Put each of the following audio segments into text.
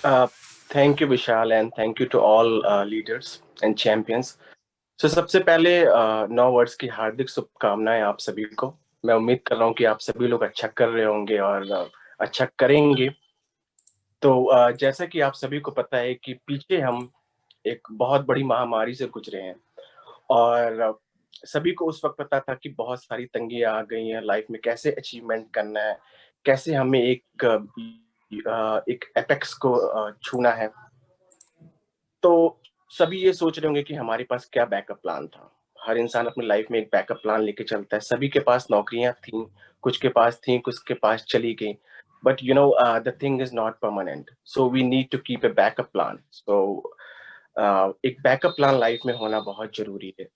Uh, Thank you, Vishal, and thank you to all leaders and champions. सबसे पहले 9 वर्ष की हार्दिक शुभकामनाएं आप सभी को। मैं उम्मीद कर रहा हूँ कि आप सभी लोग अच्छा कर रहे होंगे और अच्छा करेंगे। तो जैसा कि आप सभी को पता है कि पीछे हम एक बहुत बड़ी महामारी से गुजरे हैं और सभी को उस वक्त पता था कि बहुत सारी तंगियां आ गई हैं लाइफ में, कैसे अचीवमेंट करना है, कैसे हमें एक एपेक्स को छूना है। तो सभी ये सोच रहे होंगे कि हमारे पास क्या बैकअप प्लान था। हर इंसान अपनी लाइफ में एक बैकअप प्लान लेके चलता है। सभी के पास नौकरियां थी, कुछ के पास थी, कुछ के पास चली गई। But the thing is not permanent, so we need to keep a backup plan. एक बैकअप प्लान लाइफ में होना बहुत जरूरी है।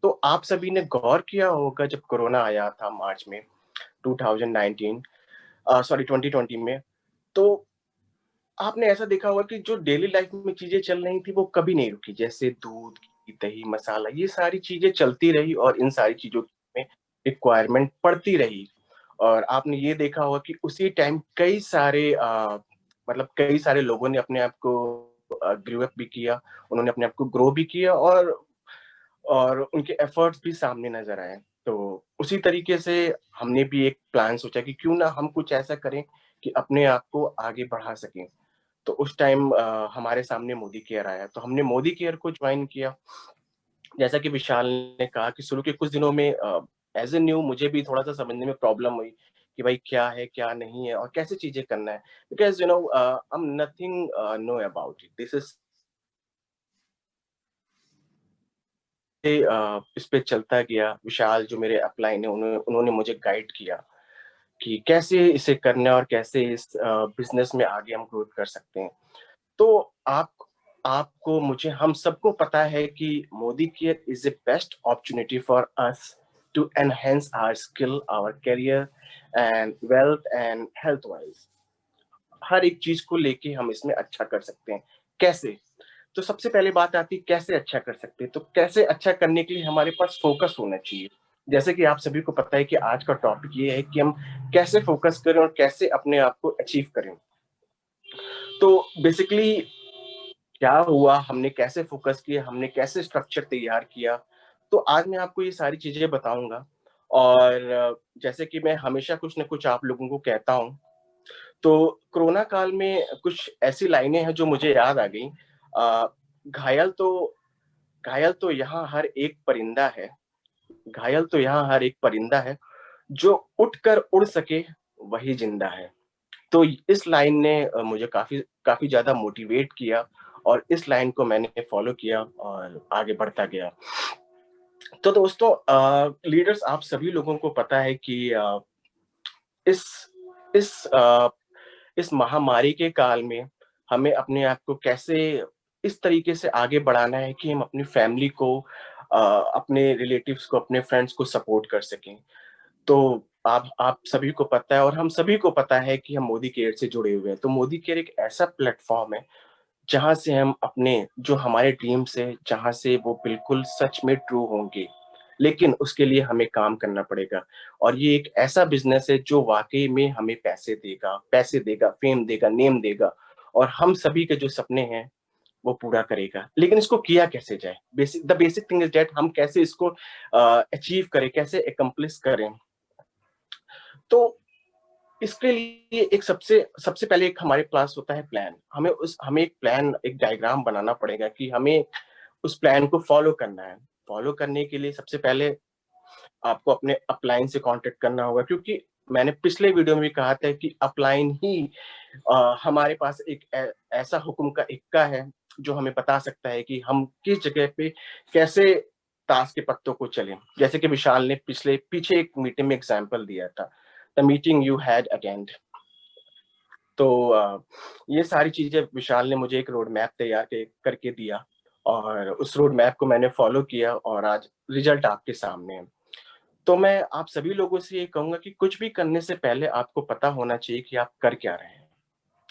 तो आप सभी ने गौर किया होगा जब कोरोना आया था मार्च में 2019, सॉरी 2020 में। तो आपने ऐसा देखा होगा कि जो डेली लाइफ में चीजें चल रही थी वो कभी नहीं रुकी, जैसे दूध, घी, दही, मसाला, ये सारी चीजें चलती रही और इन सारी चीजों में रिक्वायरमेंट पड़ती रही। और आपने ये देखा होगा कि उसी टाइम कई सारे लोगों ने अपने आप को ग्रो अप भी किया, उन्होंने अपने आप को ग्रो भी किया और उनके एफर्ट्स भी सामने नजर आए। तो उसी तरीके से हमने भी एक प्लान सोचा कि क्यों ना हम कुछ ऐसा करें कि अपने आप को आगे बढ़ा सकें। तो उस टाइम हमारे सामने मोदी केयर आया, तो हमने मोदी केयर को ज्वाइन किया। जैसा कि विशाल ने कहा कि शुरू के कुछ दिनों में एज ए न्यू मुझे भी थोड़ा सा समझने में प्रॉब्लम हुई कि भाई क्या है क्या नहीं है और कैसे चीजें करना है, because I am nothing know about it. This is इस पे चलता गया। विशाल जो मेरे अपलाइन है, उन्होंने मुझे गाइड किया कि कैसे इसे करना है और कैसे इस बिजनेस में आगे हम ग्रोथ कर सकते हैं। तो आपको, मुझे, हम सबको पता है कि Modi care is a best opportunity for us to enhance our skill, our career and wealth and health wise. हर एक चीज को लेके हम इसमें अच्छा कर सकते हैं। कैसे? तो सबसे पहले बात आती है कैसे अच्छा कर सकते हैं। तो कैसे अच्छा करने के लिए हमारे पास फोकस होना चाहिए। जैसे कि आप सभी को पता है कि आज का टॉपिक ये है कि हम कैसे फोकस करें और कैसे अपने आप को अचीव करें। तो बेसिकली क्या हुआ, हमने कैसे फोकस किया, हमने कैसे स्ट्रक्चर तैयार किया, तो आज मैं आपको ये सारी चीजें बताऊंगा। और जैसे कि मैं हमेशा कुछ ना कुछ आप लोगों को कहता हूँ, तो कोरोना काल में कुछ ऐसी लाइनें हैं जो मुझे याद आ गई। अ, घायल तो घायल तो यहाँ हर एक परिंदा है, घायल तो यहाँ हर एक परिंदा है, जो उठकर उड़ सके वही जिंदा है। तो इस लाइन ने मुझे काफी काफी ज्यादा मोटिवेट किया और इस लाइन को मैंने फॉलो किया और आगे बढ़ता गया। तो दोस्तों, लीडर्स, आप सभी लोगों को पता है कि इस इस अ, इस महामारी के काल में हमें अपने आप को कैसे इस तरीके से आगे बढ़ाना है कि हम अपनी फैमिली को, अपने रिलेटिव्स को, अपने फ्रेंड्स को सपोर्ट कर सकें। तो आप सभी को पता है और हम सभी को पता है कि हम मोदी केयर से जुड़े हुए हैं। तो मोदी केयर एक ऐसा प्लेटफॉर्म है जहां से हम अपने जो हमारे ड्रीम्स है, जहां से वो बिल्कुल सच में ट्रू होंगे, लेकिन उसके लिए हमें काम करना पड़ेगा। और ये एक ऐसा बिजनेस है जो वाकई में हमें पैसे देगा, फेम देगा, नेम देगा और हम सभी के जो सपने हैं वो पूरा करेगा। लेकिन इसको किया कैसे जाए? The basic thing is that हम कैसे इसको अचीव करें, कैसे एकम्प्लिश करें। तो इसके लिए एक सबसे सबसे पहले एक हमारे पास होता है प्लान। हमें एक प्लान, एक डायग्राम बनाना पड़ेगा कि हमें उस प्लान को फॉलो करना है। फॉलो करने के लिए सबसे पहले आपको अपने अपलाइन से कांटेक्ट करना होगा, क्योंकि मैंने पिछले वीडियो में भी कहा था कि अपलाइन ही हमारे पास एक ऐसा हुक्म का इक्का है जो हमें बता सकता है कि हम किस जगह पे कैसे ताश के पत्तों को चलें। जैसे कि विशाल ने पीछे एक मीटिंग में एग्जांपल दिया था, the meeting you had attend. तो ये सारी चीजें विशाल ने मुझे एक रोड मैप करके दिया और उस रोड मैप को मैंने फॉलो किया और आज रिजल्ट आपके सामने है। तो मैं आप सभी लोगों से ये कहूंगा कि कुछ भी करने से पहले आपको पता होना चाहिए कि आप कर क्या रहे हैं।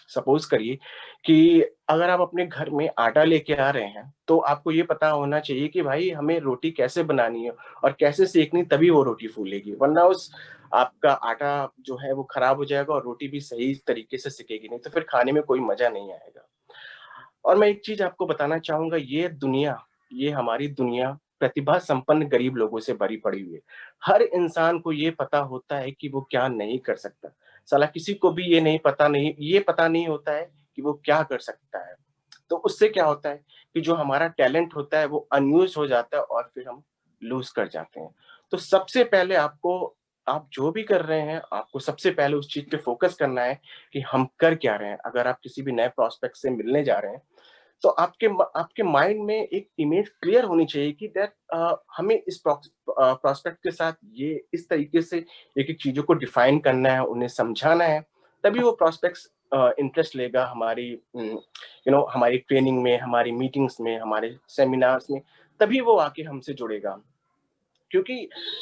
सपोज करिए कि अगर आप अपने घर में आटा लेके आ रहे हैं, तो आपको ये पता होना चाहिए कि भाई हमें रोटी कैसे बनानी है और कैसे सेकनी, तभी वो रोटी फूलेगी। वरना उस आपका आटा जो है वो खराब हो जाएगा और रोटी भी सही तरीके से सिकेगी नहीं, तो फिर खाने में कोई मजा नहीं आएगा। और मैं एक चीज आपको बताना चाहूंगा, ये हमारी दुनिया प्रतिभा संपन्न गरीब लोगों से भरी पड़ी हुई है। हर इंसान को ये पता होता है कि वो क्या नहीं कर सकता। साला किसी को भी ये पता नहीं होता है कि वो क्या कर सकता है। तो उससे क्या होता है कि जो हमारा टैलेंट होता है वो अनयूज हो जाता है और फिर हम लूज कर जाते हैं। तो सबसे पहले आप जो भी कर रहे हैं, आपको सबसे पहले उस चीज पे फोकस करना है कि हम कर क्या रहे हैं। अगर आप किसी भी नए प्रोस्पेक्ट से मिलने जा रहे हैं, तो आपके माइंड में एक इमेज क्लियर होनी चाहिए कि दैट हमें इस प्रोस्पेक्ट के साथ ये इस तरीके से एक एक चीजों को डिफाइन करना है, उन्हें समझाना है। तभी वो प्रोस्पेक्ट्स इंटरेस्ट लेगा हमारी ट्रेनिंग में, हमारी मीटिंग्स में, हमारे सेमिनार्स में। तभी वो आके हमसे जुड़ेगा। क्योंकि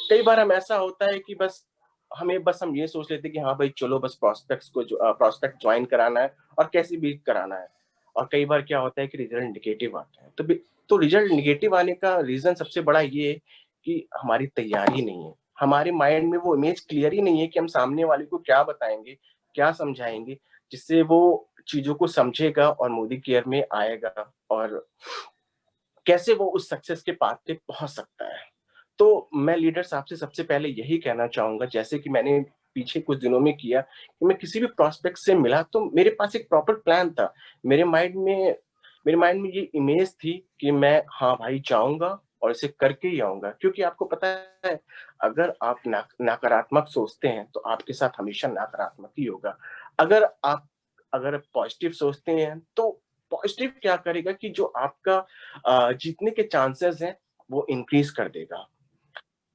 कई बार हम ऐसा होता है कि बस हम ये सोच लेते हैं कि हाँ भाई चलो बस प्रोस्पेक्ट ज्वाइन कराना है और कैसे भी कराना है। और कई बार क्या होता है कि रिजल्ट निगेटिव आता है। तो रिजल्ट निगेटिव आने का रीजन सबसे बड़ा ये है कि हमारी तैयारी नहीं है। हमारे माइंड में वो इमेज क्लियर ही नहीं है कि हम सामने वाले को क्या बताएंगे, क्या समझाएंगे, जिससे वो चीजों को समझेगा और मोदी केयर में आएगा, और कैसे वो उस सक्सेस के पाथ पे पहुंच सकता है। तो मैं लीडर्स आपसे सबसे पहले यही कहना चाहूंगा, जैसे कि मैंने पीछे कुछ दिनों में किया कि मैं किसी भी प्रोस्पेक्ट से मिला तो मेरे पास एक प्रॉपर प्लान था। मेरे माइंड में मेरे माइंड में ये इमेज थी कि मैं, हाँ भाई, जाऊंगा और इसे करके ही आऊंगा। क्योंकि आपको पता है, अगर आप नकारात्मक सोचते हैं तो आपके साथ हमेशा नकारात्मक ही होगा। अगर आप अगर पॉजिटिव सोचते हैं तो पॉजिटिव क्या करेगा कि जो आपका जीतने के चांसेस हैं वो इंक्रीज कर देगा।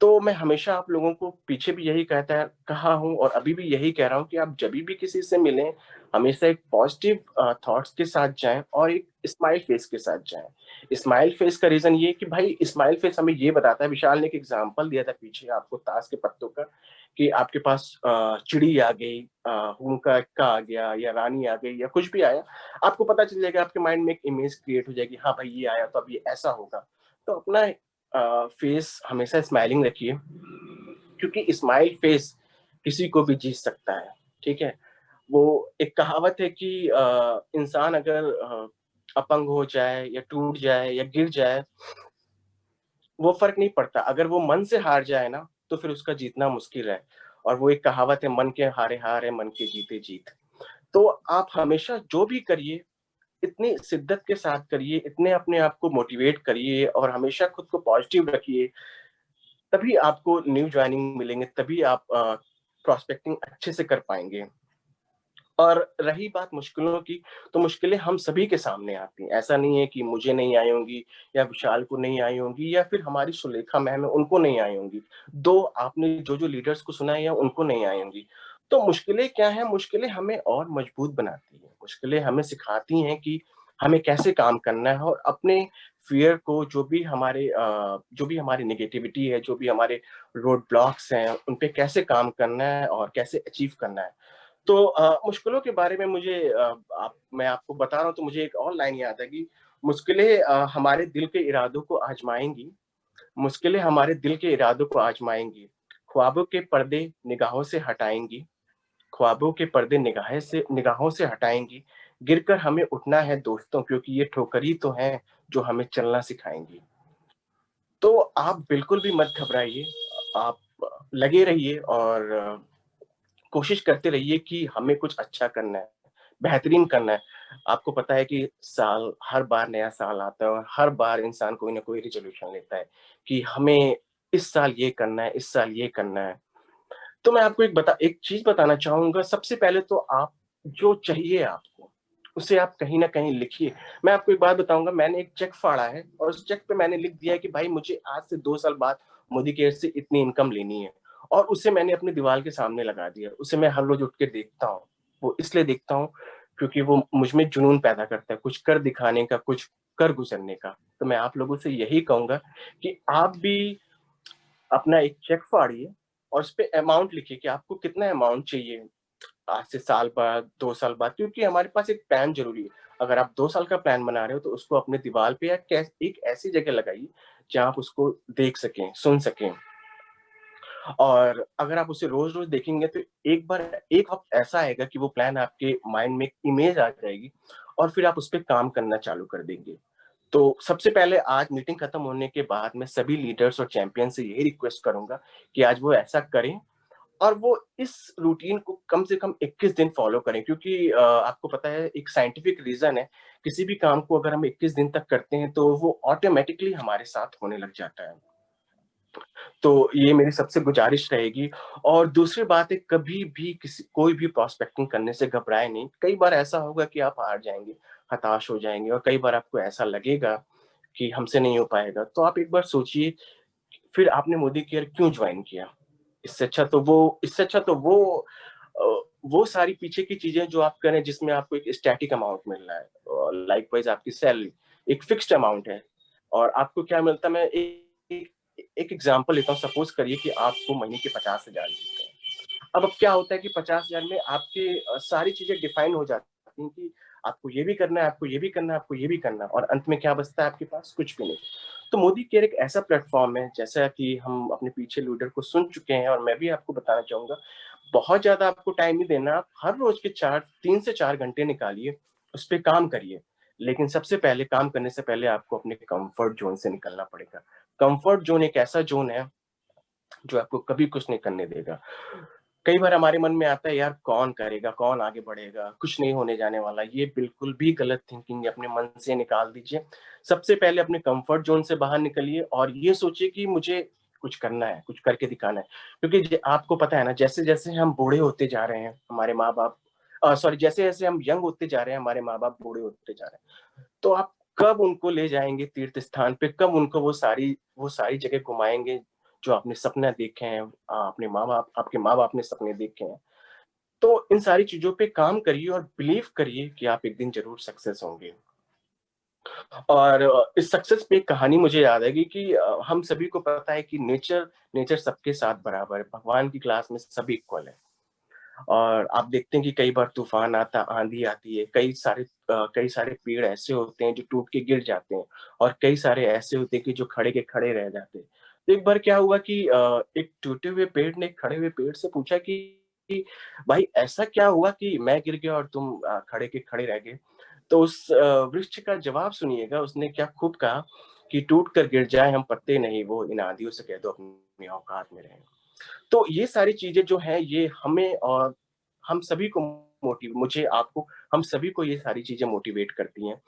तो मैं हमेशा आप लोगों को पीछे भी यही कहा हूँ और अभी भी यही कह रहा हूँ कि आप जब भी किसी से मिलें, हमेशा एक पॉजिटिव थॉट्स के साथ जाएं और एक स्माइल फेस के साथ जाएं। स्माइल फेस का रीजन ये कि भाई स्माइल फेस हमें ये बताता है, विशाल ने एक एग्जांपल दिया था पीछे आपको ताश के पत्तों का, कि आपके पास चिड़ी आ गई, हुन का एक्का आ गया या रानी आ गई या कुछ भी आया, आपको पता चल जाएगा, आपके माइंड में एक इमेज क्रिएट हो जाएगी, हाँ भाई ये आया तो अब ये ऐसा होगा। तो अपना फेस हमेशा स्माइलिंग रखिए, क्योंकि स्माइल फेस किसी को भी जीत सकता है। ठीक है। वो एक कहावत है कि इंसान अगर अपंग हो जाए या टूट जाए या गिर जाए, वो फर्क नहीं पड़ता। अगर वो मन से हार जाए ना, तो फिर उसका जीतना मुश्किल है। और वो एक कहावत है, मन के हारे हार है, मन के जीते जीत। तो आप हमेशा जो भी करिए, इतनी शिद्दत के साथ करिए, इतने अपने आप को मोटिवेट करिए और हमेशा खुद को पॉजिटिव रखिए। तभी आपको न्यू ज्वाइनिंग मिलेंगे, तभी आप प्रोस्पेक्टिंग अच्छे से कर पाएंगे। और रही बात मुश्किलों की, तो मुश्किलें हम सभी के सामने आती हैं। ऐसा नहीं है कि मुझे नहीं आई होंगी या विशाल को नहीं आई होंगी या फिर हमारी सुलेखा मैम है उनको नहीं आई होंगी। दो आपने जो जो लीडर्स को सुना है उनको नहीं आई होंगी। तो मुश्किलें क्या है, मुश्किलें हमें और मजबूत बनाती हैं। मुश्किलें हमें सिखाती हैं कि हमें कैसे काम करना है और अपने फियर को, जो भी हमारी नेगेटिविटी है, जो भी हमारे रोड ब्लॉक्स हैं, उन पे कैसे काम करना है और कैसे अचीव करना है। तो मुश्किलों के बारे में मैं आपको बता रहा हूँ तो मुझे एक और लाइन याद है कि मुश्किलें हमारे दिल के इरादों को आजमाएंगी। मुश्किलें हमारे दिल के इरादों को आजमाएंगी। ख्वाबों के पर्दे निगाहों से हटाएंगी। ख्वाबों के पर्दे निगाहों से हटाएंगी। गिरकर हमें उठना है दोस्तों, क्योंकि ये ठोकरी तो है जो हमें चलना सिखाएंगी। तो आप बिल्कुल भी मत घबराइए। आप लगे रहिए और कोशिश करते रहिए कि हमें कुछ अच्छा करना है, बेहतरीन करना है। आपको पता है कि हर बार नया साल आता है और हर बार इंसान कोई ना कोई रिज़ॉल्यूशन लेता है कि हमें इस साल ये करना है, इस साल ये करना है। तो मैं आपको एक चीज़ बताना चाहूँगा। सबसे पहले तो आप जो चाहिए आपको, उसे आप कहीं न कहीं लिखिए। मैं आपको एक बात बताऊँगा, मैंने एक चेक फाड़ा है और उस चेक पे मैंने लिख दिया है कि भाई मुझे आज से 2 साल बाद मोदी केयर से इतनी इनकम लेनी है। और उसे मैंने अपनी दीवार के सामने लगा दिया। उसे मैं हर रोज़ उठ के देखता हूँ। वो इसलिए देखता हूँ क्योंकि वो मुझ में जुनून पैदा करता है, कुछ कर दिखाने का, कुछ कर गुज़रने का। तो मैं आप लोगों से यही कहूँगा कि आप भी अपना एक चेक फाड़िए और उसपे अमाउंट लिखिए कि आपको कितना अमाउंट चाहिए आज से साल बाद, 2 साल बाद, क्योंकि हमारे पास एक प्लान ज़रूरी है। अगर आप 2 साल का प्लान बना रहे हो तो उसको अपने दीवार पे या एक ऐसी जगह लगाइए जहाँ आप उसको देख सकें, सुन सकें। और अगर आप उसे रोज़-रोज़ देखेंगे तो एक वक़्त ऐसा आएगा कि वो प्लान आपके माइंड में एक इमेज आ जाएगी और फिर आप उस पे काम करना चालू कर देंगे। तो सबसे पहले आज मीटिंग खत्म होने के बाद मैं सभी लीडर्स और चैंपियन से यही रिक्वेस्ट करूँगा कि आज वो ऐसा करें और वो इस रूटीन को कम से कम 21 दिन फॉलो करें, क्योंकि आपको पता है एक साइंटिफिक रीज़न है, किसी भी काम को अगर हम 21 दिन तक करते हैं तो वो ऑटोमैटिकली हमारे साथ होने लग जाता है। तो ये मेरी सबसे गुज़ारिश रहेगी। और दूसरी बात है, कभी भी किसी कोई भी प्रोस्पेक्टिंग करने से घबराएँ नहीं। कई बार ऐसा होगा कि आप हार जाएँगे, हताश हो जाएँगे और कई बार आपको ऐसा लगेगा कि हमसे नहीं हो पाएगा। तो आप एक बार सोचिए, फिर आपने मोदी केयर क्यों जॉइन किया? इससे अच्छा तो वो सारी पीछे की चीज़ें जो आप करें जिसमें आपको एक स्टैटिक अमाउंट मिल रहा है, लाइकवाइज़ आपकी सैलरी एक फिक्स्ड अमाउंट है और आपको क्या मिलता है। मैं एक एग्ज़ाम्पल लेता हूँ, सपोज़ करिए कि आपको महीने के 50,000 मिलते हैं। अब क्या होता है कि 50,000 में आपके सारी चीज़ें डिफाइन हो जाती हैं कि आपको ये भी करना है, आपको ये भी करना है, आपको ये भी करना है और अंत में क्या बचता है आपके पास? कुछ भी नहीं। तो मोदी केयर एक ऐसा प्लेटफ़ॉर्म है, जैसा कि हम अपने पीछे लीडर को सुन चुके हैं और मैं भी आपको बताना चाहूँगा, बहुत ज़्यादा आपको टाइम नहीं देना, आप हर रोज़ के 3 से 4 घंटे निकालिए, उस पे काम करिए। लेकिन सबसे पहले काम करने से पहले आपको अपने कम्फर्ट ज़ोन से निकलना पड़ेगा। कम्फर्ट ज़ोन एक ऐसा ज़ोन है, जो आपको कभी कुछ नहीं करने देगा। कई बार हमारे मन में आता है, यार कौन करेगा, कौन आगे बढ़ेगा, कुछ नहीं होने जाने वाला। ये बिल्कुल भी गलत थिंकिंग है, अपने मन से निकाल दीजिए। सबसे पहले अपने कंफर्ट ज़ोन से बाहर निकलिए और ये सोचिए कि मुझे कुछ करना है, कुछ करके दिखाना है। क्योंकि ज आपको पता है ना, जैसे-जैसे हम बूढ़े होते जा रहे हैं, हमारे माँ-बाप सॉरी, जैसे-जैसे हम यंग होते जा रहे हैं, हमारे माँ-बाप बूढ़े होते जा रहे हैं। तो आप कब उनको ले जाएँगे तीर्थ स्थान पे, कब उनको वो सारी जगह घुमाएँगे, जो आपने सपना देखे हैं, अपने माँ-बाप आपके माँ-बाप ने सपने देखे हैं। तो इन सारी चीज़ों पे काम करिए और बिलीव करिए कि आप एक दिन ज़रूर सक्सेस होंगे। और इस सक्सेस पे एक कहानी मुझे याद आएगी कि हम सभी को पता है कि नेचर नेचर सबके साथ बराबर है, भगवान की क्लास में सभी इक्वल है। और आप देखते हैं कि कई बार तूफ़ान आता, आँधी आती है, कई सारे पेड़ ऐसे होते हैं जो टूट के गिर जाते हैं और कई सारे ऐसे होते हैं कि जो खड़े के खड़े रह जाते हैं। तो एक बार क्या हुआ कि एक टूटे हुए पेड़ ने एक खड़े हुए पेड़ से पूछा कि भाई ऐसा क्या हुआ कि मैं गिर गया और तुम खड़े के खड़े रह गए? तो उस वृक्ष का जवाब सुनिएगा, उसने क्या खूब कहा कि टूट कर गिर जाएँ हम पत्ते नहीं, वो इन आँधियों से कह दो अपनी औकात में रहें। तो ये सारी चीज़ें जो हैं, ये हमें और हम सभी को मुझे, आपको, हम सभी को ये सारी चीज़ें मोटिवेट करती हैं।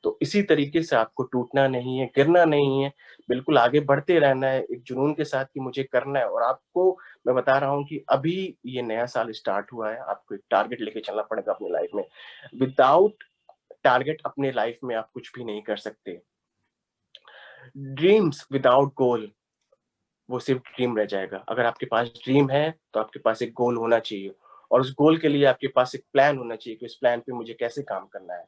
तो इसी तरीके से आपको टूटना नहीं है, गिरना नहीं है, बिल्कुल आगे बढ़ते रहना है एक जुनून के साथ कि मुझे करना है। और आपको मैं बता रहा हूँ कि अभी ये नया साल स्टार्ट हुआ है, आपको एक टारगेट लेके चलना पड़ेगा अपनी लाइफ़ में। विदाउट टारगेट अपने लाइफ़ में आप कुछ भी नहीं कर सकते। ड्रीम्स विदाउट गोल, वो सिर्फ ड्रीम रह जाएगा। अगर आपके पास ड्रीम है, तो आपके पास एक गोल होना चाहिए और उस गोल के लिए आपके पास एक प्लान होना चाहिए कि उस प्लान पे मुझे कैसे काम करना है।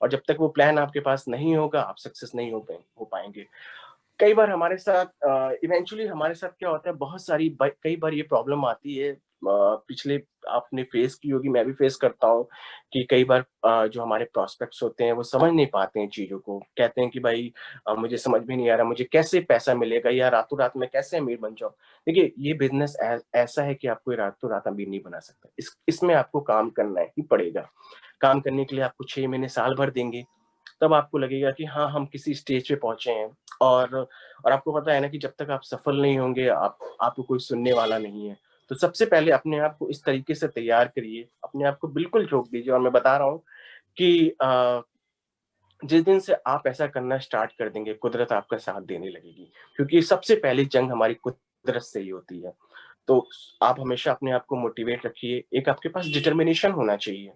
और जब तक वो प्लान आपके पास नहीं होगा, आप सक्सेस नहीं हो पाएँगे। कई बार हमारे साथ इवेंचुअली हमारे साथ क्या होता है, बहुत सारी कई बार ये प्रॉब्लम आती है, पिछले आपने फेस की होगी, मैं भी फेस करता हूँ कि कई बार जो हमारे प्रोस्पेक्ट्स होते हैं वो समझ नहीं पाते हैं चीज़ों को। कहते हैं कि भाई मुझे समझ में नहीं आ रहा, मुझे कैसे पैसा मिलेगा या रातों-रात मैं कैसे अमीर बन जाऊँ? देखिए, ये बिज़नेस ऐसा है कि आपको रातों-रात अमीर नहीं बना सकता। इसमें आपको काम करना ही पड़ेगा। काम करने के लिए आपको 6 महीने, साल भर देंगे, तब आपको लगेगा कि हाँ, हम किसी स्टेज पे पहुँचे हैं। और आपको पता है ना कि जब तक आप सफल नहीं होंगे, आपको कोई सुनने वाला नहीं है। तो सबसे पहले अपने आप को इस तरीके से तैयार करिए, अपने आप को बिल्कुल झोंक दीजिए और मैं बता रहा हूँ कि जिस दिन से आप ऐसा करना स्टार्ट कर देंगे, कुदरत आपका साथ देने लगेगी। क्योंकि सबसे पहली जंग हमारी कुदरत से ही होती है। तो आप हमेशा अपने आप को मोटिवेट रखिए, एक आपके पास डिटर्मिनेशन होना चाहिए।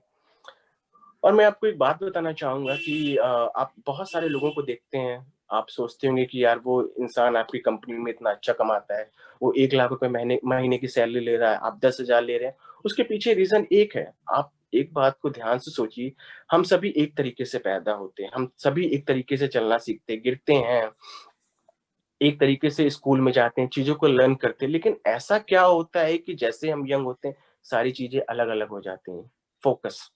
और मैं आपको एक बात बताना चाहूँगा कि आप बहुत सारे लोगों को देखते हैं, आप सोचते होंगे कि यार वो इंसान आपकी कंपनी में इतना अच्छा कमाता है, वो 1 लाख रुपए महीने महीने की सैलरी ले रहा है, आप 10,000 ले रहे हैं। उसके पीछे रीज़न एक है, आप एक बात को ध्यान से सोचिए, हम सभी एक तरीके से पैदा होते हैं, हम सभी एक तरीके से चलना सीखते हैं, गिरते हैं, एक तरीके से स्कूल में जाते हैं, चीज़ों को लर्न करते हैं। लेकिन ऐसा क्या होता है कि जैसे हम यंग होते हैं, सारी चीज़ें अलग-अलग हो जाती हैं। फ़ोकस।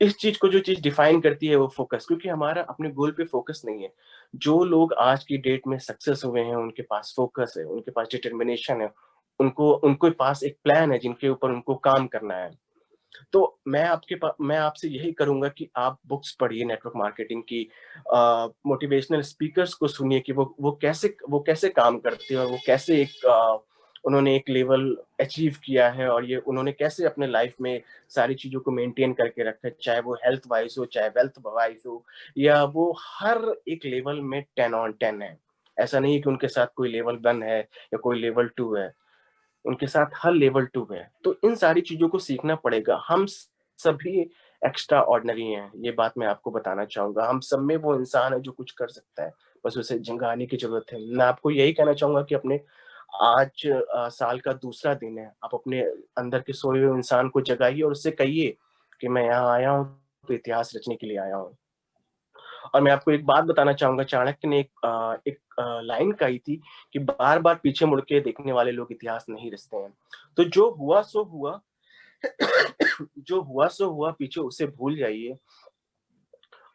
इस चीज़ को जो चीज़ डिफाइन करती है वो फ़ोकस, क्योंकि हमारा अपने गोल पे फ़ोकस नहीं है। जो लोग आज की डेट में सक्सेस हुए हैं, उनके पास फ़ोकस है, उनके पास डिटर्मिनेशन है, उनके पास एक प्लान है जिनके ऊपर उनको काम करना है। तो मैं आपसे यही करूँगा कि आप बुक्स पढ़िए नेटवर्क मार्केटिंग की, मोटिवेशनल स्पीकर्स को सुनिए कि वो कैसे काम करते हैं और वो कैसे उन्होंने एक लेवल अचीव किया है, और ये उन्होंने कैसे अपने लाइफ में सारी चीज़ों को मेंटेन करके रखा है, चाहे वो हेल्थ वाइज़ हो, चाहे वेल्थ वाइज़ हो, या वो हर एक लेवल में 10 ऑन 10 है। ऐसा नहीं है कि उनके साथ कोई लेवल 1 है या कोई लेवल 2 है। उनके साथ हर लेवल 2 है। तो इन सारी चीज़ों को सीखना पड़ेगा। हम सभी एक्स्ट्रा ऑर्डिनरी हैं, ये बात मैं आपको बताना चाहूँगा। हम सब में वो इंसान है जो कुछ कर सकता है, बस उसे जगाने की ज़रूरत है। मैं आपको यही कहना चाहूँगा कि अपने आज साल का दूसरा दिन है, आप अपने अंदर के सोए हुए इंसान को जगाइए और उससे कहिए कि मैं यहाँ आया हूँ, तो इतिहास रचने के लिए आया हूँ। और मैं आपको एक बात बताना चाहूँगा, चाणक्य ने एक लाइन कही थी कि बार-बार पीछे मुड़ के देखने वाले लोग इतिहास नहीं रचते हैं। तो जो हुआ सो हुआ, जो हुआ सो हुआ, पीछे उसे भूल जाइए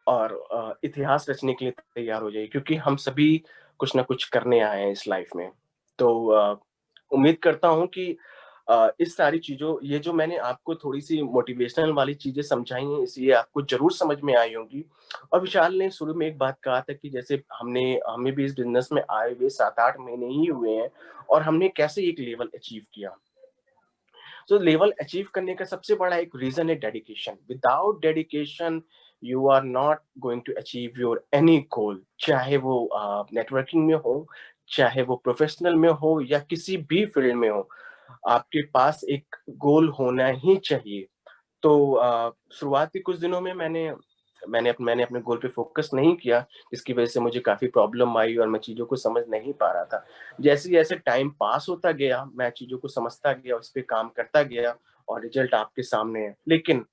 और इतिहास रचने के लिए तैयार हो जाइए, क्योंकि हम सभी कुछ ना कुछ करने आए हैं इस लाइफ में। तो उम्मीद करता हूँ कि इस सारी चीज़ों ये जो मैंने आपको थोड़ी-सी मोटिवेशनल वाली चीज़ें समझाई हैं, इसलिए आपको ज़रूर समझ में आई होंगी। और विशाल ने शुरू में एक बात कहा था कि जैसे हमें भी इस बिज़नेस में आए हुए 7-8 महीने ही हुए हैं और हमने कैसे एक लेवल अचीव किया। तो लेवल अचीव करने का सबसे बड़ा एक रीजन है dedication. Without dedication you are not going to achieve your any goal, चाहे वो नेटवर्किंग में हो, चाहे वो प्रोफेशनल में हो या किसी भी फील्ड में हो, आपके पास एक गोल होना ही चाहिए। तो शुरुआती कुछ दिनों में मैंने अपने गोल पे फ़ोकस नहीं किया, जिसकी वज़ह से मुझे काफ़ी प्रॉब्लम आई और मैं चीज़ों को समझ नहीं पा रहा था। जैसे-जैसे टाइम पास होता गया, मैं चीज़ों को समझता गया, उस पे काम करता गया और रिज़ल्ट आपके सामने है। लेकिन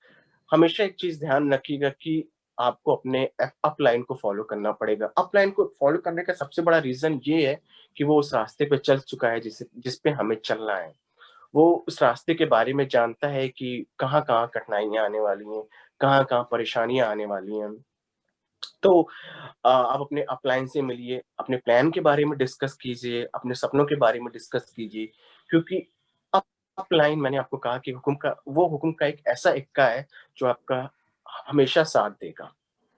हमेशा एक चीज़ ध्यान रखिएगा कि आपको अपने अपलाइन को फ़ॉलो करना पड़ेगा। अपलाइन को फ़ॉलो करने का सबसे बड़ा रीज़न ये है कि वो उस रास्ते पे चल चुका है जिस पे हमें चलना है। वो उस रास्ते के बारे में जानता है कि कहाँ-कहाँ कठिनाइयाँ आने वाली हैं, कहाँ-कहाँ परेशानियाँ आने वाली हैं। तो आप अपने अपलाइन से मिलिए, अपने प्लान के बारे में डिस्कस कीजिए, अपने सपनों के बारे में डिस्कस कीजिए, क्योंकि अप अपलाइन मैंने आपको कहा कि हुक्म का एक ऐसा इक्का है जो आपका हमेशा साथ देगा।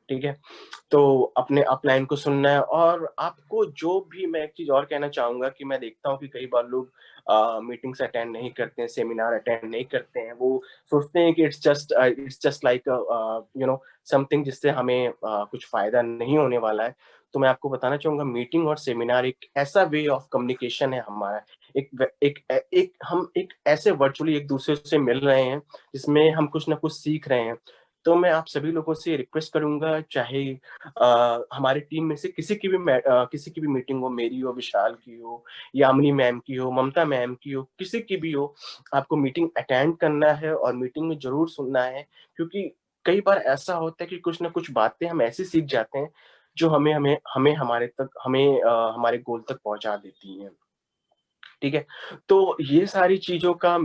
ठीक है? तो अपने अपलाइन को सुनना है और आपको जो भी मैं एक चीज़ और कहना चाहूँगा कि मैं देखता हूँ कि कई बार लोग मीटिंग्स अटेंड नहीं करते हैं, सेमिनार अटेंड नहीं करते हैं। वो सोचते हैं कि इट्स जस्ट लाइक समथिंग जिससे हमें कुछ फ़ायदा नहीं होने वाला है। तो मैं आपको बताना चाहूँगा, मीटिंग और सेमिनार एक ऐसा वे ऑफ कम्युनिकेशन है हमारा। एक ऐसे वर्चुअली एक-दूसरे से मिल रहे हैं, जिसमें हम कुछ न कुछ सीख रहे हैं। तो मैं आप सभी लोगों से रिक्वेस्ट करूँगा, चाहे हमारी टीम में से किसी की भी मीटिंग हो, मेरी हो, विशाल की हो, यामिनी मैम की हो, ममता मैम की हो, किसी की भी हो, आपको मीटिंग अटेंड करना है और मीटिंग में ज़रूर सुनना है, क्योंकि कई बार ऐसा होता है कि कुछ न कुछ बातें हम ऐसी सीख जाते हैं, जो हमारे गोल तक पहुँचा देती हैं। ठीक है? तो ये सारी चीज़ों का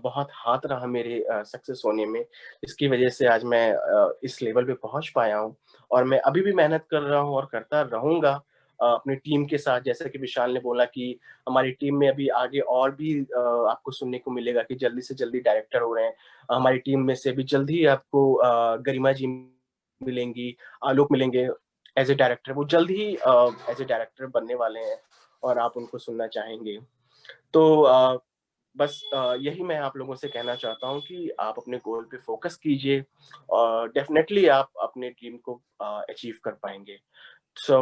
बहुत हाथ रहा मेरे सक्सेस होने में। इसकी वज़ह से आज मैं इस लेवल पे पहुँच पाया हूँ और मैं अभी भी मेहनत कर रहा हूँ और करता रहूँगा अपनी टीम के साथ। जैसा कि विशाल ने बोला कि हमारी टीम में अभी आगे और भी आपको सुनने को मिलेगा कि जल्दी से जल्दी डायरेक्टर हो रहे हैं। हमारी टीम में से अभी जल्द ही आपको गरिमा जी मिलेंगी, आलोक मिलेंगे एज़ अ डायरेक्टर। वो जल्द ही एज़ अ डायरेक्टर बनने वाले हैं और आप उनको सुनना चाहेंगे। तो बस यही मैं आप लोगों से कहना चाहता हूँ कि आप अपने गोल पे फ़ोकस कीजिए और डेफ़िनेटली आप अपने ड्रीम को अचीव कर पाएँगे। So,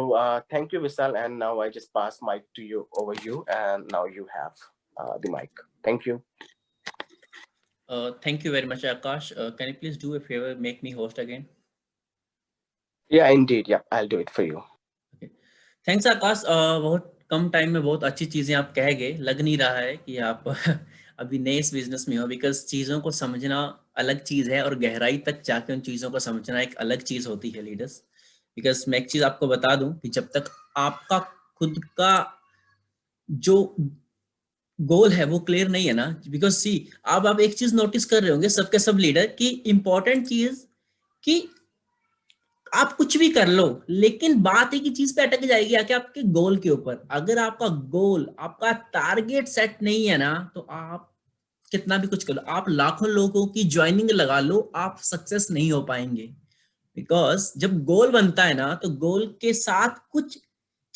thank you, Vishal, and now I just pass mic to you over you, and now you have the mic. Thank you. Thank you very much, Akash. Can you please do a favor, make me host again? Yeah, indeed. Yeah, I'll do it for you. Okay. Thanks Aakash. बहुत कम time में बहुत अच्छी चीज़ें आप कह गए। लग नहीं रहा है कि आप अभी नए इस बिजनेस में हो, बिकॉज चीज़ों को समझना अलग चीज़ है और गहराई तक जाके उन चीज़ों को समझना एक अलग चीज़ होती है लीडर्स। बिकॉज मैं एक चीज़ आपको बता दूं कि जब तक आपका खुद का जो गोल है वो क्लियर नहीं है ना, बिकॉज सी आप एक चीज नोटिस कर रहे होंगे सबके सब लीडर की इंपॉर्टेंट चीज कि आप कुछ भी कर लो, लेकिन बात एक ही चीज पे अटक जाएगी आके आपके गोल के ऊपर। अगर आपका गोल, आपका टारगेट सेट नहीं है ना, तो आप कितना भी कुछ कर लो, आप लाखों लोगों की ज्वाइनिंग लगा लो, आप सक्सेस नहीं हो पाएंगे। बिकॉज जब गोल बनता है ना, तो गोल के साथ कुछ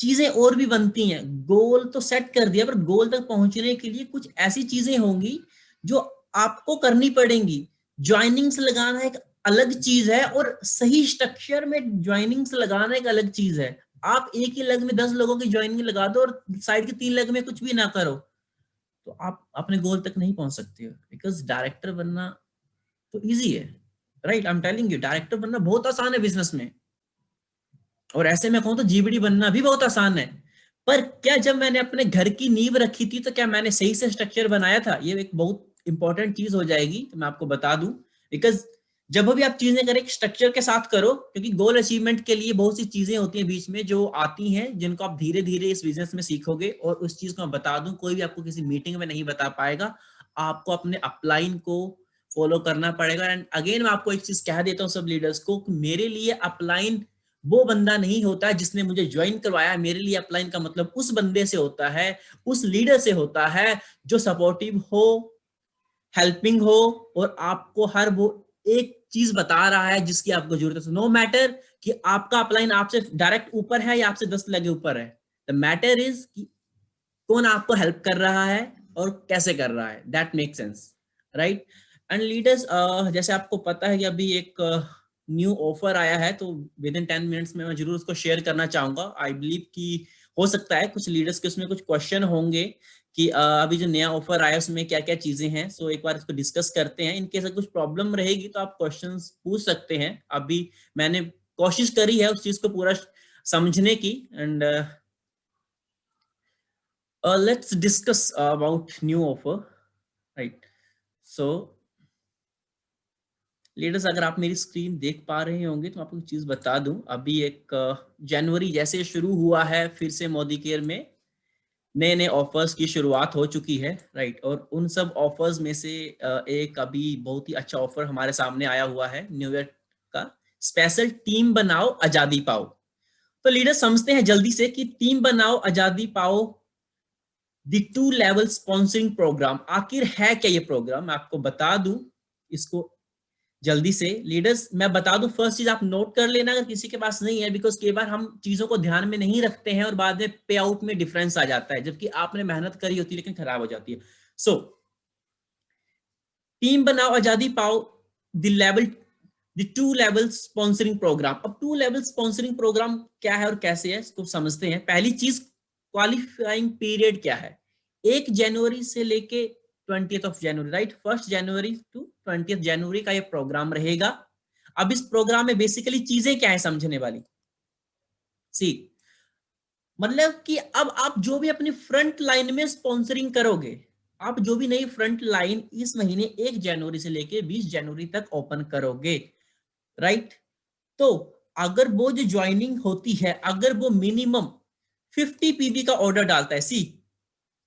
चीजें और भी बनती हैं। गोल तो सेट कर दिया, पर गोल तक पहुंचने के लिए कुछ ऐसी चीजें होंगी जो आपको करनी पड़ेंगी। ज्वाइनिंग्स लगाना एक अलग चीज है, और सही स्ट्रक्चर में ज्वाइनिंग्स लगाना एक अलग चीज है। आप एक ही लग में 10 लोगों की ज्वाइनिंग लगा दो और साइड के 3 लग में कुछ भी ना करो, तो आप अपने गोल तक नहीं पहुंच सकते हो। बिकॉज डायरेक्टर बनना तो इजी है, right, I am telling you, director बनना बहुत आसान है बिजनेस में, और ऐसे में कहूं तो जीबीडी बनना भी बहुत आसान है। पर क्या जब मैंने अपने घर की नींव रखी थी, तो क्या मैंने सही से स्ट्रक्चर बनाया था? ये एक बहुत इंपॉर्टेंट चीज हो जाएगी, तो मैं आपको बता दूं। बिकॉज जब भी आप चीजें करें, स्ट्रक्चर के साथ करो, क्योंकि गोल अचीवमेंट के लिए बहुत सी चीजें होती हैं बीच में जो आती हैं, जिनको आप धीरे धीरे इस बिजनेस में सीखोगे। और उस चीज को मैं बता दूं, कोई भी आपको किसी मीटिंग में नहीं बता पाएगा, आपको अपने अपलाइन को फॉलो करना पड़ेगा। एंड अगेन मैं आपको एक चीज कह देता हूँ सब लीडर्स को, मेरे लिए अपलाइन वो बंदा नहीं होता है जिसने मुझे ज्वाइन करवाया। मेरे लिए अपलाइन का मतलब उस बंदे से होता है, उस लीडर से होता है, जो सपोर्टिव हो, हेल्पिंग हो, और आपको हर वो एक चीज बता रहा है जिसकी आपको जरूरत है। नो मैटर कि आपका अपलाइन आपसे डायरेक्ट ऊपर है या आपसे 10 लगे ऊपर है, द मैटर इज कि कौन आपको हेल्प कर रहा है और कैसे कर रहा है। That make sense, right. And leaders, जैसे आपको पता है कि अभी एक न्यू ऑफर आया है, तो विद इन 10 मिनट्स में मैं जरूर उसको शेयर करना चाहूंगा। आई बिलीव कि हो सकता है कुछ लीडर्स के उसमें कुछ क्वेश्चन होंगे कि अभी जो नया ऑफर आया उसमें क्या क्या चीजें हैं। सो एक बार इसको डिस्कस करते हैं। इनकेस कुछ प्रॉब्लम रहेगी तो आप क्वेश्चंस पूछ सकते हैं। अभी मैंने कोशिश करी है उस चीज को पूरा समझने की। And let's discuss about new offer, right? So leaders, अगर आप मेरी स्क्रीन देख पा रहे होंगे तो आपको चीज बता दूं। अभी एक जनवरी जैसे शुरू हुआ है, फिर से मोदी केयर में नए नए ऑफर्स की शुरुआत हो चुकी है, राइट। और उन सब ऑफर्स में से एक अभी बहुत ही अच्छा ऑफर हमारे सामने आया हुआ है न्यू ईयर का, स्पेशल टीम बनाओ आजादी पाओ। तो लीडर्स समझते हैं जल्दी से कि टीम बनाओ आजादी पाओ द 2 लेवल स्पॉन्सरिंग प्रोग्राम आखिर है क्या। ये प्रोग्राम मैं आपको बता दूं इसको जल्दी से। लीडर्स मैं बता दूं, फर्स्ट चीज आप नोट कर लेना अगर किसी के पास नहीं है, बिकॉज कई बार हम चीजों को ध्यान में नहीं रखते हैं और बाद में पे आउट में डिफरेंस आ जाता है, जबकि आपने मेहनत करी होती है लेकिन खराब हो जाती है। सो टीम बनाओ आजादी पाओ द 2 लेवल स्पॉन्सरिंग प्रोग्राम। अब 2 लेवल स्पॉन्सरिंग प्रोग्राम क्या है और कैसे है इसको समझते हैं। पहली चीज, क्वालिफाइंग पीरियड क्या है। 1 जनवरी से लेके 20th of January, right, 1 January to 20th January का ये प्रोग्राम रहेगा। अब इस प्रोग्राम में बेसिकली चीजें क्या है समझने वाली। सी मतलब कि अब आप जो भी अपनी फ्रंट लाइन में स्पॉन्सरिंग करोगे, आप जो भी नई फ्रंट लाइन इस महीने 1 जनवरी से लेके 20 जनवरी तक ओपन करोगे, राइट। तो अगर वो जो ज्वाइनिंग होती है, अगर वो मिनिमम 50 पीबी का ऑर्डर डालता है, सी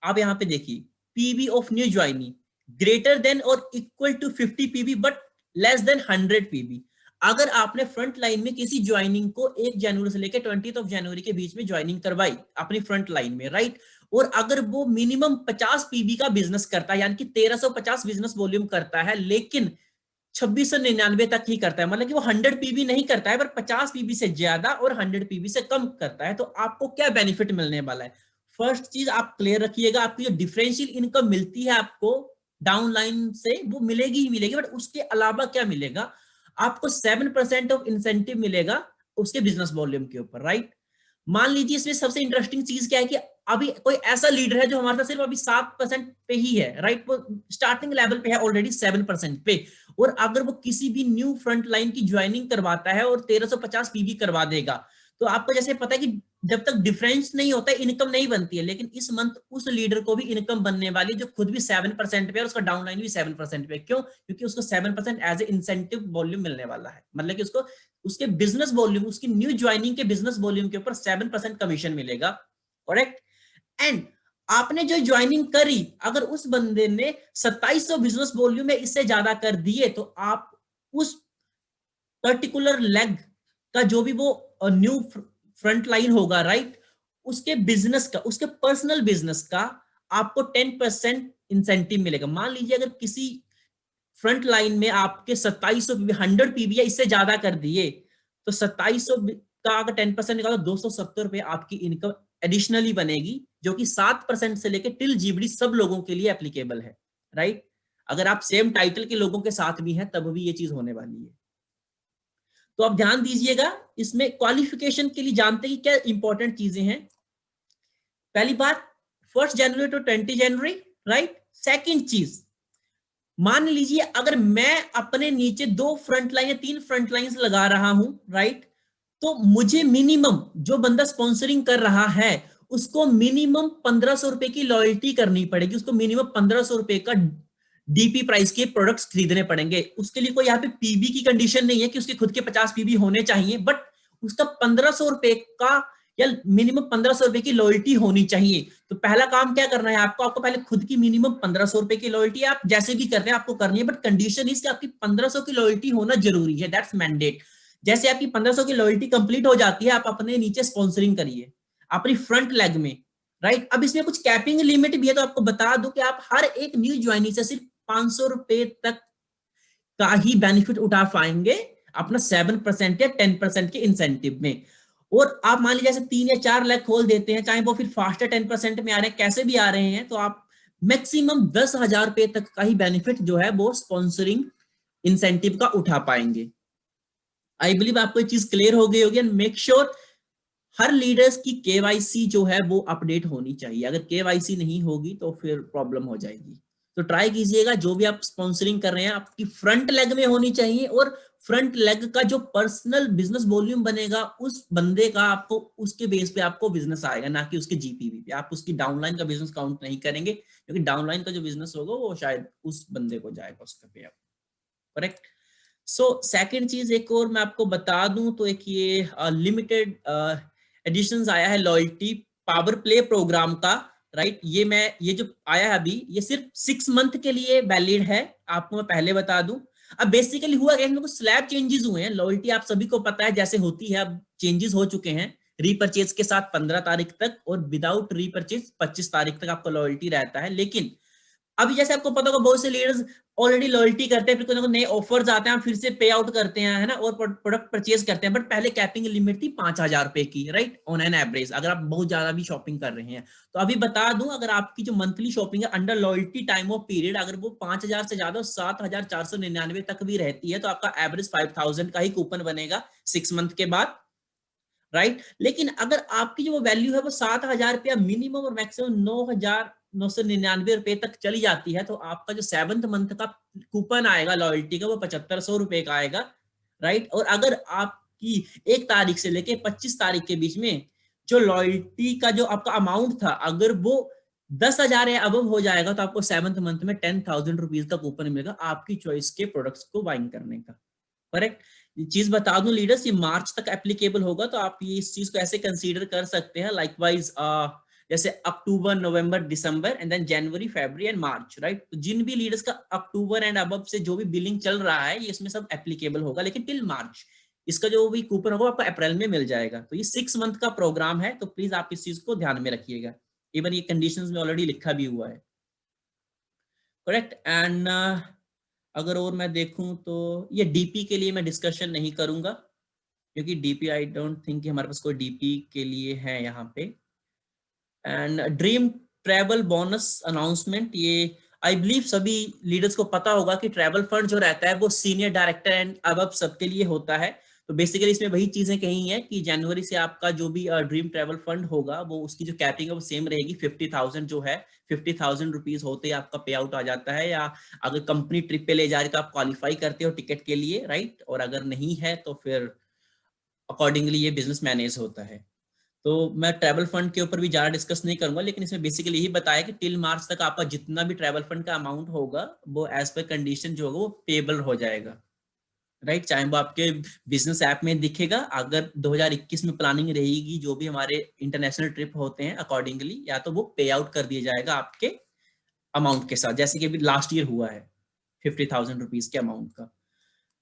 आप यहां पे देखिए, PB of new joining greater than और equal to 50 PB but less than 100 PB. अगर आपने फ्रंट लाइन में किसी ज्वाइनिंग को 1 जनवरी से लेकर 20th ऑफ जनवरी के बीच में ज्वाइनिंग करवाई अपनी फ्रंट लाइन में, राइट, और अगर वो मिनिमम 50 पीबी का बिजनेस करता है, यानी कि 1350 बिजनेस वॉल्यूम करता है, लेकिन 2699 तक ही करता है, मतलब कि वो 100 पीबी नहीं करता है, पर 50 पीबी से ज्यादा और 100 पीबी से कम करता है, तो आपको क्या बेनिफिट मिलने वाला है। फर्स्ट चीज आप क्लियर रखिएगा, आपकी जो डिफरेंशियल इनकम मिलती है आपको डाउन लाइन से, वो मिलेगी ही मिलेगी, बट उसके अलावा क्या मिलेगा, आपको 7% ऑफ इंसेंटिव मिलेगा उसके बिजनेस वॉल्यूम के ऊपर, राइट। मान लीजिए इसमें सबसे इंटरेस्टिंग चीज क्या है कि अभी कोई ऐसा लीडर है जो हमारे साथ सिर्फ अभी 7% पे ही है, राइट, वो स्टार्टिंग लेवल पे है ऑलरेडी 7% पे, और अगर वो किसी भी न्यू फ्रंट लाइन की ज्वाइनिंग करवाता है और 1350 पीबी करवा देगा, तो आपको जैसे पता है कि जब तक डिफरेंस नहीं होता है इनकम नहीं बनती है, लेकिन इस मंथ उस लीडर को भी इनकम बनने वाली जो खुद भी 7% पे है और उसका डाउनलाइन भी 7% पे। क्यों? क्योंकि उसको 7% एज ए इंसेंटिव वॉल्यूम मिलने वाला है, मतलब कि उसको उसके बिजनेस वॉल्यूम, उसकी न्यू ज्वाइनिंग के बिजनेस वॉल्यूम के ऊपर 7% कमीशन मिलेगा, करेक्ट। एंड आपने जो ज्वाइनिंग करी, अगर उस बंदे ने 2700 बिजनेस वॉल्यूम में इससे ज्यादा कर दिए, तो आप उस पर्टिकुलर लेग का जो भी वो न्यू फ्रंट लाइन होगा, राइट, उसके बिजनेस का, उसके पर्सनल बिजनेस का आपको 10% इंसेंटिव मिलेगा। मान लीजिए अगर किसी फ्रंट लाइन में आपके 2700 पीबी 100 पीबी या इससे ज्यादा कर दिए, तो 2700 का अगर 10% निकालो 270 रुपए आपकी इनकम एडिशनली बनेगी, जो कि 7% से लेके टिल जीबीडी सब लोगों के लिए एप्लीकेबल है, राइट। अगर आप सेम टाइटल के लोगों के साथ भी हैं तब भी ये चीज होने वाली है। तो आप ध्यान दीजिएगा, इसमें क्वालिफिकेशन के लिए जानते हैं कि क्या इंपॉर्टेंट चीजें हैं। पहली बात 1 January to 20 January, right. Second चीज, मान लीजिए अगर मैं अपने नीचे 2 फ्रंट लाइन या 3 फ्रंट लाइंस लगा रहा हूं, राइट, तो मुझे मिनिमम जो बंदा स्पॉन्सरिंग कर रहा है उसको मिनिमम 1500 रुपए की लॉयल्टी करनी पड़ेगी, उसको मिनिमम 1500 रुपए का डीपी प्राइस के प्रोडक्ट्स खरीदने पड़ेंगे। उसके लिए कोई यहाँ पे पीबी की कंडीशन नहीं है कि उसके खुद के 50 पीबी होने चाहिए, बट उसका 1500 रुपए का या मिनिमम 1500 रुपए की लॉयल्टी होनी चाहिए। तो पहला काम क्या करना है आपको, आपको पहले खुद की मिनिमम 1500 रुपए की लॉयल्टी आप जैसे भी कर रहे हैं आपको करनी है, बट कंडीशन इज कि आपकी 1500 की लॉयल्टी होना जरूरी है, दैट्स मैंडेट। जैसे आपकी 1500 की लॉयल्टी कंप्लीट हो जाती है, आप अपने नीचे स्पॉन्सरिंग करिए अपनी फ्रंट लेग में, राइट। अब इसमें कुछ कैपिंग लिमिट भी है, तो आपको बता दूं कि आप हर एक न्यू ज्वाइनी से सिर्फ 500 रुपए तक का ही बेनिफिट उठा पाएंगे अपना 7% या 10% के इंसेंटिव में। और आप मान लीजिए जैसे 3 या 4 लाख खोल देते हैं, चाहे वो फिर फास्टर 10% में आ रहे हैं, कैसे भी आ रहे हैं, तो आप मैक्सिमम 10,000 रुपए तक का ही बेनिफिट जो है वो स्पॉन्सरिंग इंसेंटिव का उठा पाएंगे। आई बिलीव आपको ये चीज क्लियर हो गई होगी। And make sure her leaders की केवाईसी जो है वो अपडेट होनी चाहिए। अगर केवाईसी नहीं होगी तो फिर प्रॉब्लम हो जाएगी। तो ट्राई कीजिएगा जो भी आप स्पॉन्सरिंग कर रहे हैं आपकी फ्रंट लेग में होनी चाहिए, और फ्रंट लेग का जो पर्सनल बिजनेस वॉल्यूम बनेगा उस बंदे का आपको उसके बेस पे आपको बिजनेस आएगा, ना कि उसके जीपीवी पे। आप उसकी डाउनलाइन का बिजनेस काउंट नहीं करेंगे, क्योंकि डाउनलाइन का जो बिजनेस होगा वो शायद उस बंदे को जाएगा उसका पे। करेक्ट। सो सेकंड चीज एक और मैं आपको बता दूं, तो एक ये लिमिटेड एडिशंस आया है लॉयल्टी पावर प्ले प्रोग्राम का, राइट। ये जो आया है अभी, ये सिर्फ 6 मंथ के लिए वैलिड है, आपको मैं पहले बता दूं। अब बेसिकली हुआ क्या, इसमें कुछ स्लैब चेंजेस हुए हैं। लॉयल्टी आप सभी को पता है जैसे होती है, अब चेंजेस हो चुके हैं। रीपर्चेज के साथ 15 तारीख तक और विदाउट रीपर्चेज 25 तारीख तक आपको लॉयल्टी रहता है। लेकिन अभी जैसे आपको पता होगा बहुत से लीडर्स ऑलरेडी लॉयल्टी करते हैं, फिर नए ऑफर्स आते हैं, फिर से पे आउट करते हैं, है ना, और प्रोडक्ट परचेज करते हैं। बट पहले कैपिंग लिमिट थी 5,000 रुपए की, राइट, ऑन एन एवरेज, अगर आप बहुत ज्यादा भी शॉपिंग कर रहे हैं। तो अभी बता दूं, अगर आपकी जो मंथली शॉपिंग है under loyalty time of period, अगर वो 5,000 से ज्यादा 7,499 तक भी रहती है, तो आपका एवरेज 5,000 का ही कूपन बनेगा 6 मंथ के बाद, राइट। लेकिन अगर आपकी जो वैल्यू है वो 7,000 रुपया मिनिमम और मैक्सिमम 9,999 रुपए तक चली जाती है, तो आपका जो 7th मंथ का कूपन आएगा लॉयल्टी का वो 7,500 रुपए का आएगा, राइट। और अगर आपकी 1 तारीख से लेके 25 तारीख के बीच में जो लॉयल्टी का जो आपका अमाउंट था, अगर वो 10,000 या अबव हो जाएगा, तो आपको 7th मंथ में 10,000 रुपीज का कूपन मिलेगा आपकी चॉइस के प्रोडक्ट्स को बाइंग करने का। करेक्ट। चीज बता दूं लीडर्स, ये मार्च तक एप्लीकेबल होगा, तो आप ये इस चीज को ऐसे कंसीडर कर सकते हैं। लाइकवाइज जैसे अक्टूबर, नवंबर, दिसंबर एंड देन जनवरी, फरवरी एंड मार्च, राइट। तो जिन भी लीडर्स का अक्टूबर एंड अबव से जो भी बिलिंग चल रहा है, ये इसमें सब एप्लीकेबल होगा, लेकिन टिल मार्च इसका जो भी कूपन होगा आपको अप्रैल में मिल जाएगा। तो ये 6 मंथ का प्रोग्राम है, तो प्लीज आप इस चीज को ध्यान में रखिएगा। इवन ये कंडीशंस में ऑलरेडी लिखा भी हुआ है, करेक्ट। एंड अगर और मैं देखूं तो ये डीपी के लिए मैं डिस्कशन नहीं करूंगा, क्योंकि डीपी आई डोंट थिंक कि हमारे पास कोई डीपी के लिए है यहाँ पे। And dream travel bonus announcement, ये आई बिलीव सभी लीडर्स को पता होगा कि ट्रैवल फंड जो रहता है वो सीनियर डायरेक्टर एंड अबव सबके लिए होता है। तो बेसिकली इसमें वही चीजें कही हैं कि जनवरी से आपका जो भी ड्रीम ट्रैवल फंड होगा, वो उसकी जो कैपिंग है वो सेम रहेगी। 50,000 जो है, 50,000 रुपीज होते ही आपका पे आउट आ जाता है। या अगर कंपनी ट्रिप पे ले जा रही तो आप क्वालिफाई करते हो टिकट के लिए, राइट। और अगर नहीं है तो फिर अकॉर्डिंगली ये बिजनेस मैनेज होता है। तो मैं ट्रैवल फंड के ऊपर भी ज्यादा डिस्कस नहीं करूंगा, लेकिन इसमें बेसिकली यही बताया कि टिल मार्च तक आपका जितना भी ट्रैवल फंड का अमाउंट होगा वो एज पर कंडीशन जो होगा वो पेबल हो जाएगा, राइट। चाहे वो आपके बिजनेस ऐप में दिखेगा, अगर 2021 में प्लानिंग रहेगी जो भी हमारे इंटरनेशनल ट्रिप होते हैं अकॉर्डिंगली, या तो वो पे आउट कर दिया जाएगा आपके अमाउंट के साथ, जैसे कि अभी लास्ट ईयर हुआ है 50,000 रुपीज के अमाउंट का।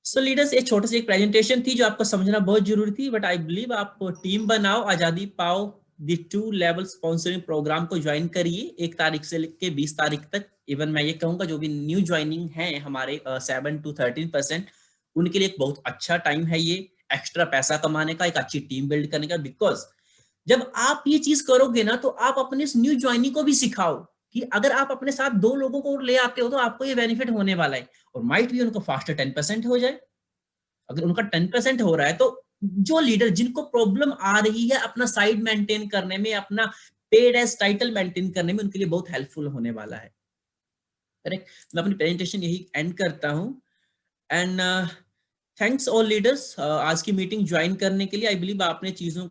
सो लीडर्स, एक छोटी सी एक प्रेजेंटेशन थी जो आपको समझना बहुत जरूरी थी, बट आई बिलीव आप टीम बनाओ, आजादी पाओ द 2 लेवल स्पॉन्सरिंग प्रोग्राम को ज्वाइन करिए 1 तारीख से लेकर 20 तारीख तक। इवन मैं ये कहूंगा जो भी न्यू ज्वाइनिंग है हमारे 7 to 13%, उनके लिए एक बहुत अच्छा टाइम है ये एक्स्ट्रा पैसा कमाने का, एक अच्छी टीम बिल्ड करने का। बिकॉज जब आप ये चीज करोगे ना, तो आप अपने न्यू ज्वाइनिंग को भी सिखाओ कि अगर आप अपने साथ 2 लोगों को और ले आते हो तो आपको ये बेनिफिट होने वाला है, और माइट भी उनको फास्टर 10% हो जाए। अगर उनका 10% हो रहा है, तो जो लीडर जिनको प्रॉब्लम आ रही है अपना साइड मेंटेन करने में, अपना पेड एज टाइटल मेंटेन करने में, उनके लिए बहुत हेल्पफुल होने वाला है। करेक्ट। मैं अपनी प्रेजेंटेशन यही एंड करता हूं। एंड थैंक्स ऑल लीडर्स आज की मीटिंग ज्वाइन करने के लिए। आई बिलीव आपने चीजों